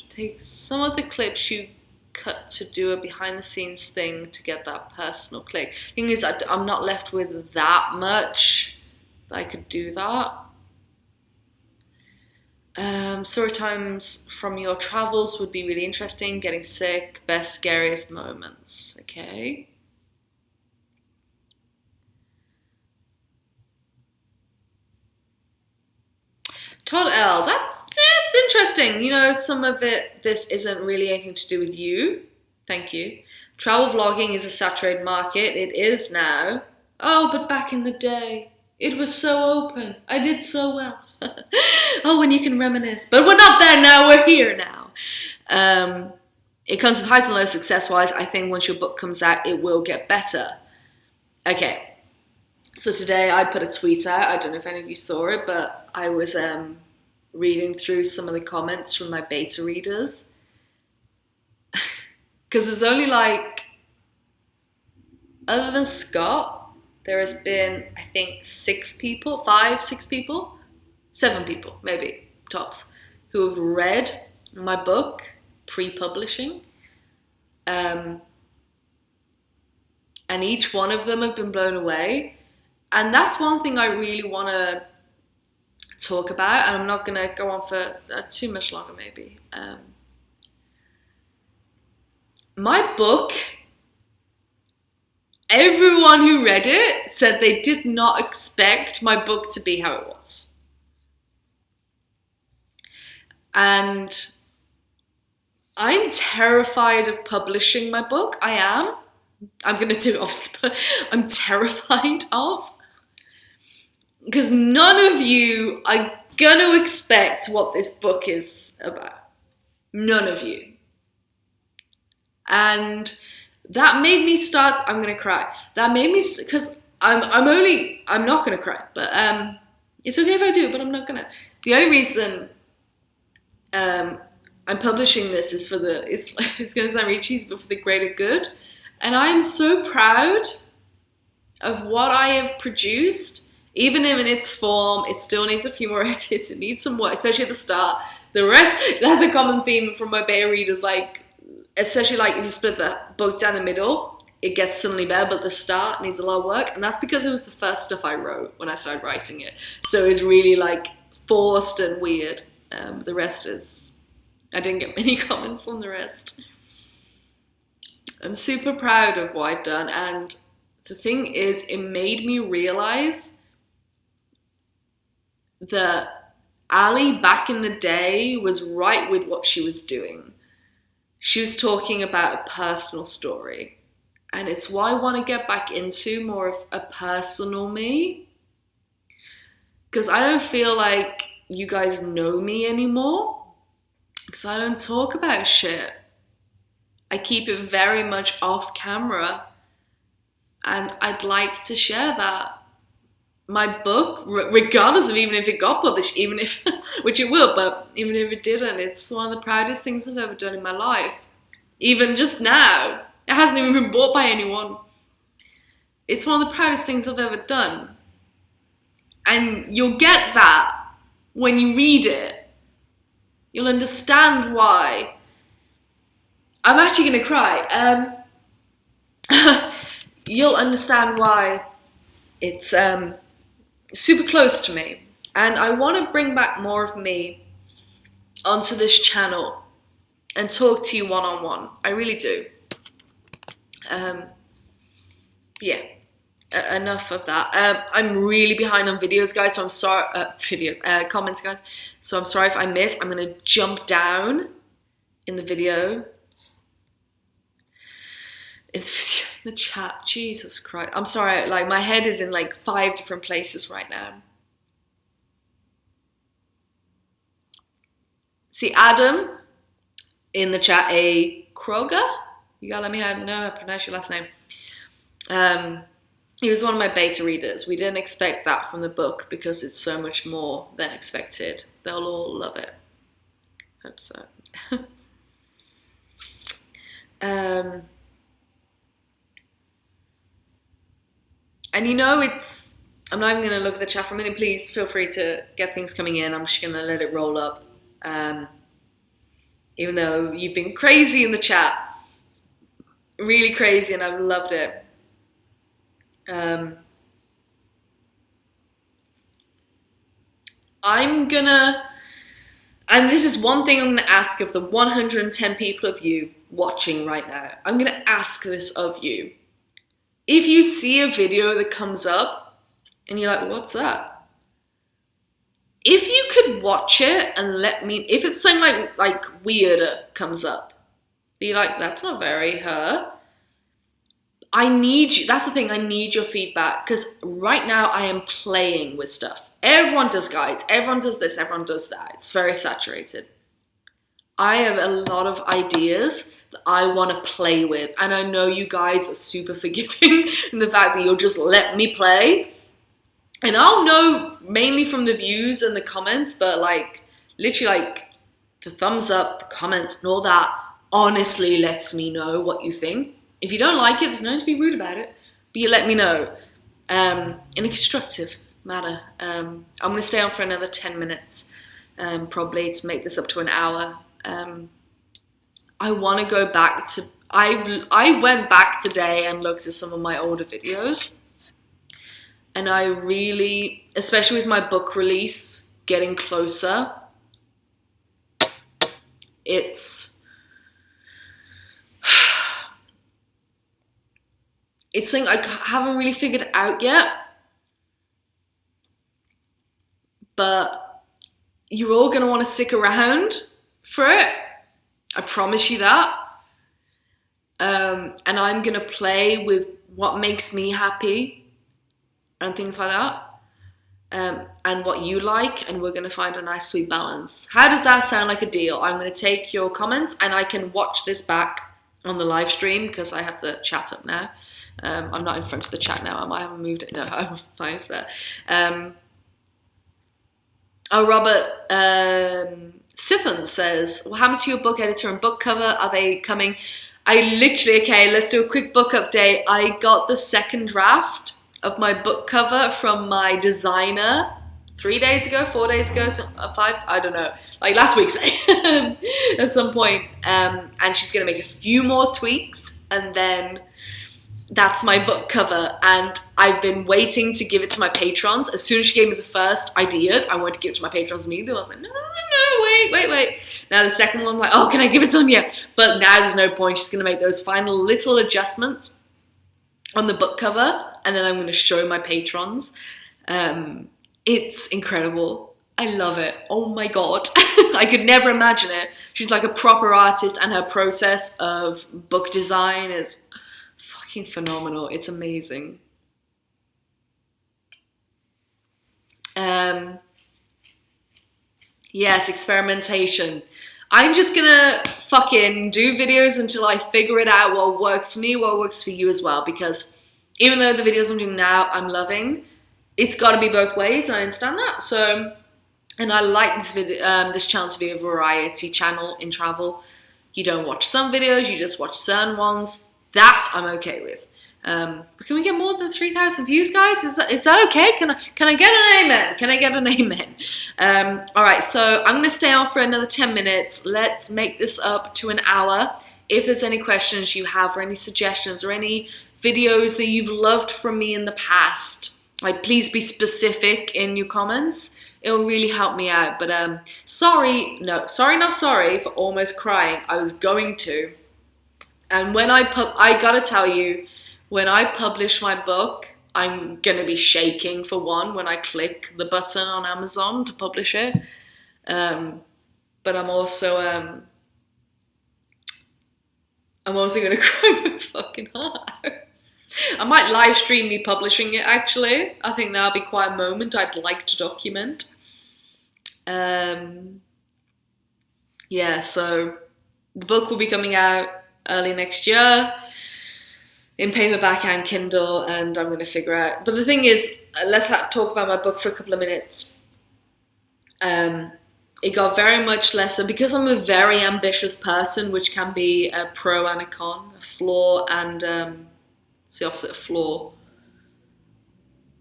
Take some of the clips you cut to do a behind the scenes thing to get that personal click. Thing is, I'm not left with that much that I could do that. Story times from your travels would be really interesting. Getting sick, best, scariest moments. Okay. Todd L, that's interesting. You know, some of it, this isn't really anything to do with you. Thank you. Travel vlogging is a saturated market. It is now. Oh, but back in the day, it was so open. I did so well. Oh, when you can reminisce. But we're not there now. We're here now. It comes with highs and lows success-wise. I think once your book comes out, it will get better. Okay. So today I put a tweet out. I don't know if any of you saw it, but I was reading through some of the comments from my beta readers. Because there's only like, other than Scott, there has been, I think, 6 people, 7 people, maybe, tops, who have read my book, pre-publishing. And each one of them have been blown away. And that's one thing I really want to talk about, and I'm not going to go on for too much longer, maybe. My book, everyone who read it said they did not expect my book to be how it was. And I'm terrified of publishing my book. I am. I'm going to do it, obviously, but I'm terrified of. Because none of you are going to expect what this book is about. None of you. And that made me start, I'm going to cry. That made me, because I'm not going to cry, but it's okay if I do, but I'm not going to. The only reason I'm publishing this is for it's going to sound really cheesy, but for the greater good. And I'm so proud of what I have produced. Even in its form, it still needs a few more edits. It needs some work, especially at the start. The rest, that's a common theme from my beta readers, like, especially like if you split the book down the middle, it gets suddenly better, but the start needs a lot of work. And that's because it was the first stuff I wrote when I started writing it. So it's really like forced and weird. The rest is, I didn't get many comments on the rest. I'm super proud of what I've done. And the thing is, it made me realize that Ali back in the day was right with what she was doing. She was talking about a personal story. And it's why I want to get back into more of a personal me. Because I don't feel like you guys know me anymore. Because I don't talk about shit. I keep it very much off camera. And I'd like to share that. My book, regardless of even if it got published, even if, which it will, but even if it didn't, it's one of the proudest things I've ever done in my life. Even just now, it hasn't even been bought by anyone. It's one of the proudest things I've ever done. And you'll get that when you read it. You'll understand why. I'm actually going to cry. You'll understand why it's super close to me. And I want to bring back more of me onto this channel and talk to you one-on-one. I really do. Yeah, enough of that. I'm really behind on videos, guys, so I'm sorry. Comments, guys. So I'm sorry if I miss. I'm going to jump down in the video. In the chat. Jesus Christ. I'm sorry. Like, my head is in like 5 different places right now. See, Adam in the chat, a Kroger? You gotta let me know how to pronounce your last name. He was one of my beta readers. We didn't expect that from the book because it's so much more than expected. They'll all love it. Hope so. And you know, I'm not even going to look at the chat for a minute. Please feel free to get things coming in. I'm just going to let it roll up. Even though you've been crazy in the chat. Really crazy, and I've loved it. I'm gonna, and this is one thing I'm gonna ask of the 110 people of you watching right now. I'm gonna ask this of you. If you see a video that comes up and you're like, what's that? If you could watch it and let me, if it's something like weirder comes up, be like, that's not very her. I need you, that's the thing, I need your feedback, because right now I am playing with stuff. Everyone does guides, everyone does this, everyone does that. It's very saturated. I have a lot of ideas that I want to play with, and I know you guys are super forgiving in the fact that you'll just let me play. And I'll know mainly from the views and the comments, but like literally like the thumbs up, the comments and all that honestly lets me know what you think. If you don't like it, there's no need to be rude about it, but you let me know in a constructive manner. I'm going to stay on for another 10 minutes probably to make this up to an hour. I want to go back to, I went back today and looked at some of my older videos, and I really, especially with my book release getting closer, it's something I haven't really figured out yet, but you're all going to want to stick around for it. I promise you that. And I'm going to play with what makes me happy and things like that. And what you like, and we're going to find a nice sweet balance. How does that sound like a deal? I'm going to take your comments, and I can watch this back on the live stream because I have the chat up now. I'm not in front of the chat now, I haven't moved it. No, I'm fine there. Robert Siphon says, what happened to your book editor and book cover? Are they coming? Okay, let's do a quick book update. I got the second draft of my book cover from my designer 3 days ago, 4 days ago, 5, I don't know, like last week, say, at some point. And she's going to make a few more tweaks, and then that's my book cover. And I've been waiting to give it to my patrons. As soon as she gave me the first ideas, I wanted to give it to my patrons immediately. I was like, no, wait. Now the second one, I'm like, oh, can I give it to them yet? But now there's no point. She's going to make those final little adjustments on the book cover, and then I'm going to show my patrons. It's incredible. I love it. Oh my God. I could never imagine it. She's like a proper artist, and her process of book design is fucking phenomenal. It's amazing. Yes, experimentation. I'm just gonna fucking do videos until I figure it out what works for me, what works for you as well. Because even though the videos I'm doing now I'm loving, it's got to be both ways. I understand that. So, and I like this video, this channel to be a variety channel in travel. You don't watch some videos, you just watch certain ones. That I'm okay with. But can we get more than 3,000 views, guys? Is that okay? Can I get an amen? Can I get an amen? All right, so I'm gonna stay on for another 10 minutes. Let's make this up to an hour. If there's any questions you have, or any suggestions, or any videos that you've loved from me in the past, like, please be specific in your comments. It'll really help me out. But sorry, not sorry for almost crying. I was going to. And when I gotta tell you, when I publish my book, I'm gonna be shaking for one when I click the button on Amazon to publish it. But I'm also gonna cry my fucking heart out. I might live stream me publishing it, actually. I think that'll be quite a moment I'd like to document. Yeah, so the book will be coming out early next year in paperback and Kindle, and I'm going to figure out. But the thing is, let's talk about my book for a couple of minutes. It got very much lesser because I'm a very ambitious person, which can be a pro and a con, a flaw and it's the opposite of flaw.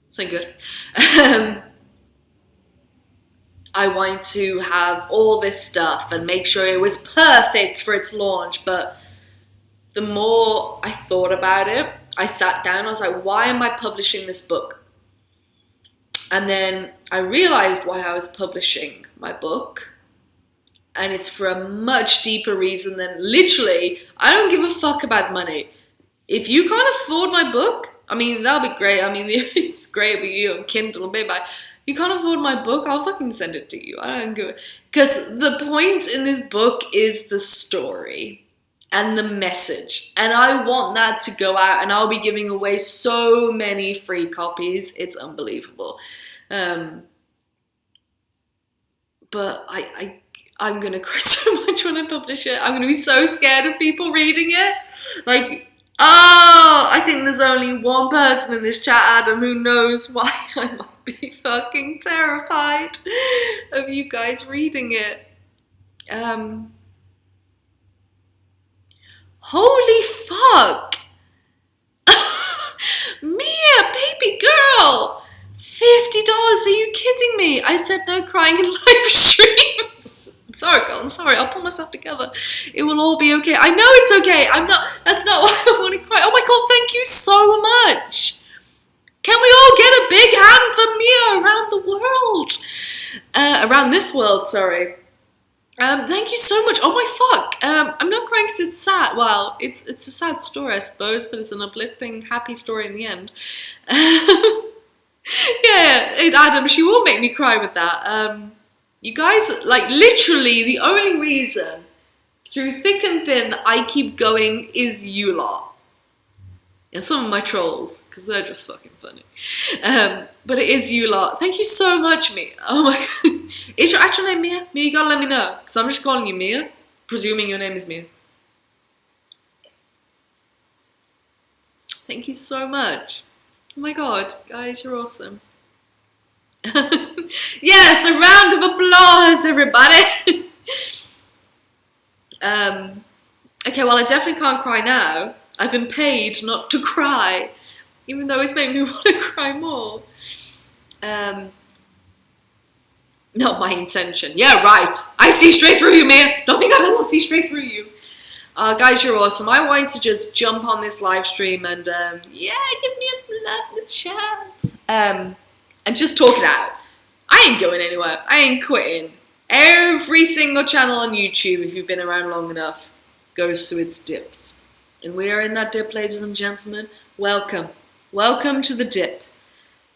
It's not good. I wanted to have all this stuff and make sure it was perfect for its launch, but the more I thought about it, I sat down, I was like, why am I publishing this book? And then I realized why I was publishing my book. And it's for a much deeper reason than literally, I don't give a fuck about money. If you can't afford my book, I mean, that'll be great. I mean, it's great with you on Kindle and paperback. If you can't afford my book, I'll fucking send it to you. I don't give it. Because the point in this book is the story and the message. And I want that to go out, and I'll be giving away so many free copies. It's unbelievable. But I'm going to cry so much when I publish it. I'm going to be so scared of people reading it. Like, I think there's only one person in this chat, Adam, who knows why I might be fucking terrified of you guys reading it. Holy fuck! Mia, baby girl! $50, are you kidding me? I said no crying in live streams. I'm sorry, girl, I'm sorry, I'll pull myself together. It will all be okay. I know it's okay. That's not why I want to cry. Oh my God, thank you so much. Can we all get a big hand for Mia around the world? Around this world, sorry. Thank you so much. Oh my fuck. I'm not crying because it's sad. Well, it's a sad story, I suppose, but it's an uplifting, happy story in the end. Yeah, Adam, she will make me cry with that. You guys, like, literally the only reason through thick and thin I keep going is you lot. And some of my trolls, because they're just fucking funny. But it is you lot. Thank you so much, Mia. Oh my God. Is your actual name Mia? Mia, you gotta let me know. Because I'm just calling you Mia, presuming your name is Mia. Thank you so much. Oh my God, guys, you're awesome. Yes, a round of applause, everybody. Okay, well, I definitely can't cry now. I've been paid not to cry. even though it's made me want to cry more. Not my intention. Yeah, right. I see straight through you, Mia. Don't think I don't see straight through you. Guys, you're awesome. I wanted to just jump on this live stream and, yeah, give me some love in the chat. And just talk it out. I ain't going anywhere. I ain't quitting. Every single channel on YouTube, if you've been around long enough, goes through its dips. And we are in that dip, ladies and gentlemen. Welcome. Welcome to the dip.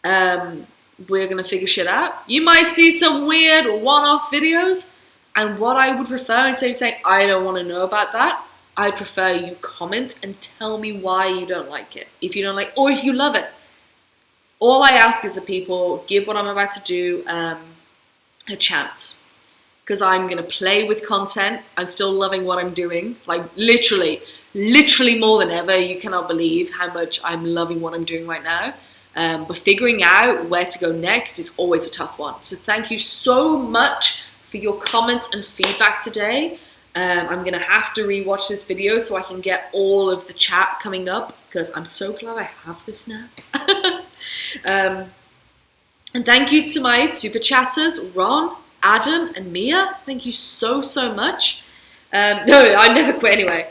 We're going to figure shit out. You might see some weird one-off videos. And what I would prefer, instead of saying, I don't want to know about that, I'd prefer you comment and tell me why you don't like it. If you don't like, or if you love it. All I ask is that people give what I'm about to do a chance. Because I'm going to play with content. I'm still loving what I'm doing. Like literally more than ever. You cannot believe how much I'm loving what I'm doing right now. But figuring out where to go next is always a tough one. So thank you so much for your comments and feedback today. I'm going to have to rewatch this video so I can get all of the chat coming up, because I'm so glad I have this now. And thank you to my super chatters, Ron, Adam, and Mia. Thank you so much. No, I never quit anyway.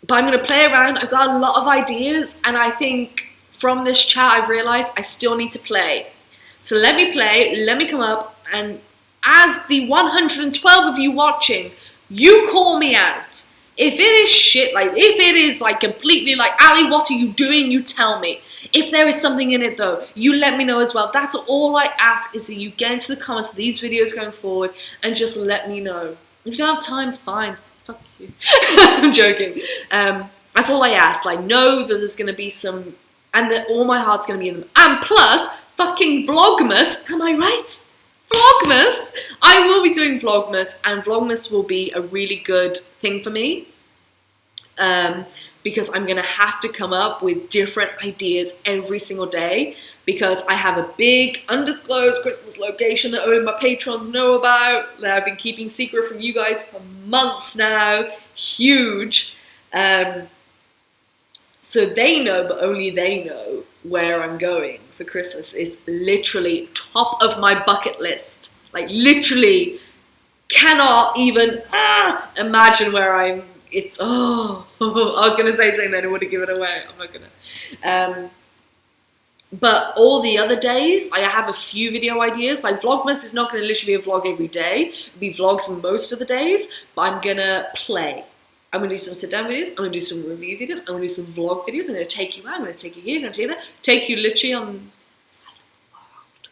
But I'm going to play around. I've got a lot of ideas, and I think from this chat I've realized I still need to play. So let me play, let me come up, and as the 112 of you watching, you call me out. If it is shit, like if it is like completely like, Ali, what are you doing? You tell me. If there is something in it though, you let me know as well. That's all I ask, is that you get into the comments of these videos going forward and just let me know. If you don't have time, fine. Fuck you. I'm joking. That's all I ask. Like, know that there's going to be some, and that all my heart's going to be in them. And plus, fucking Vlogmas, am I right? Vlogmas! I will be doing Vlogmas, and Vlogmas will be a really good thing for me. Because I'm going to have to come up with different ideas every single day, because I have a big undisclosed Christmas location that only my patrons know about, that I've been keeping secret from you guys for months now. Huge. So they know, but only they know where I'm going for Christmas. It's literally top of my bucket list. Like literally cannot even imagine where I'm. It's, I was going to say something then I would have given it away. I'm not going to. But all the other days, I have a few video ideas. Like Vlogmas is not going to literally be a vlog every day. It'll be vlogs most of the days, but I'm going to play. I'm going to do some sit-down videos. I'm going to do some review videos. I'm going to do some vlog videos. I'm going to take you out. I'm going to take you here. I'm going to take you there. Take you literally on the side of the world.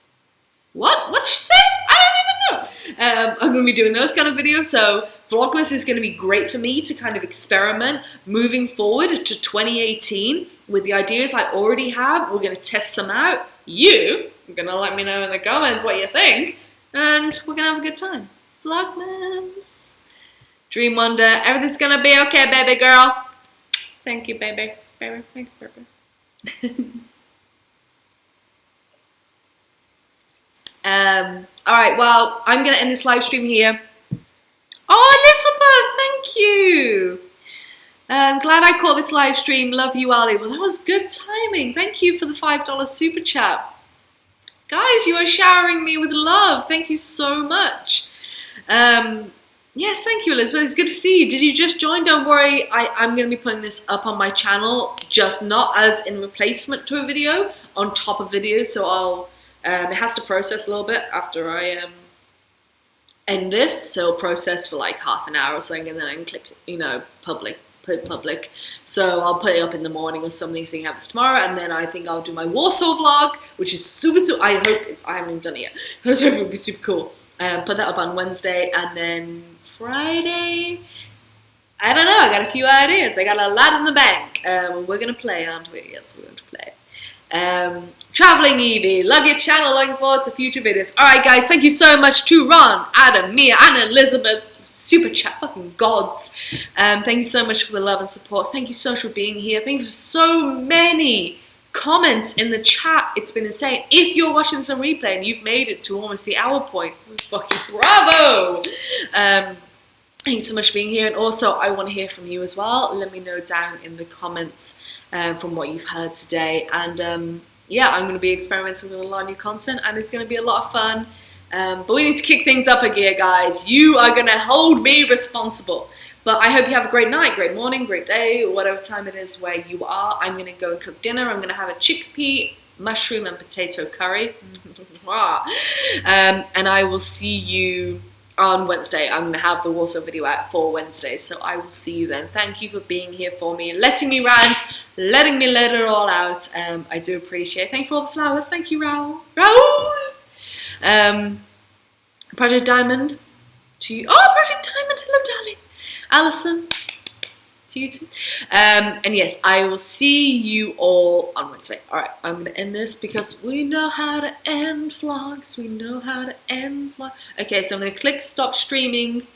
What? What did she say? I don't even know. I'm going to be doing those kind of videos. So Vlogmas is going to be great for me to kind of experiment moving forward to 2018 with the ideas I already have. We're going to test some out. You are going to let me know in the comments what you think. And we're going to have a good time. Vlogmas. Dream Wonder, everything's gonna be okay, baby girl. Thank you, baby. Baby, thank you, baby. Alright, well, I'm gonna end this live stream here. Oh, Elizabeth, thank you. Glad I caught this live stream. Love you, Ali. Well, that was good timing. Thank you for the $5 super chat. Guys, you are showering me with love. Thank you so much. Yes, thank you, Elizabeth. It's good to see you. Did you just join? Don't worry. I'm going to be putting this up on my channel, just not as in replacement to a video, on top of videos. So I'll, it has to process a little bit after I end this. So it'll process for like half an hour or something, and then I can click, put public. So I'll put it up in the morning or something, so you can have this tomorrow. And then I think I'll do my Warsaw vlog, which is super, I hope, I haven't done it yet. I hope it will be super cool. Put that up on Wednesday, and then Friday, I don't know, I got a few ideas. I got a lot in the bank. We're going to play, aren't we? Yes, we're going to play. Traveling Evie, love your channel, looking forward to future videos. Alright guys, thank you so much to Ron, Adam, Mia, and Elizabeth. Super chat, fucking gods. Thank you so much for the love and support. Thank you so much for being here. Thank you for so many comments in the chat. It's been insane. If you're watching some replay and you've made it to almost the hour point, fucking bravo. Thanks so much for being here. And also, I want to hear from you as well. Let me know down in the comments from what you've heard today. And yeah, I'm going to be experimenting with a lot of new content, and it's going to be a lot of fun. But we need to kick things up a gear, guys. You are going to hold me responsible. But I hope you have a great night, great morning, great day, whatever time it is where you are. I'm going to go and cook dinner. I'm going to have a chickpea, mushroom, and potato curry. And I will see you on Wednesday. I'm going to have the Warsaw video out for Wednesday, so I will see you then. Thank you for being here for me and letting me rant, letting me let it all out. I do appreciate it. Thank you for all the flowers. Thank you, Raoul. Project Diamond to you. Oh, Project Diamond, hello, darling. Alison, to you too. And yes, I will see you all on Wednesday. All right, I'm going to end this because we know how to end vlogs. We know how to end vlogs. Okay, so I'm going to click stop streaming.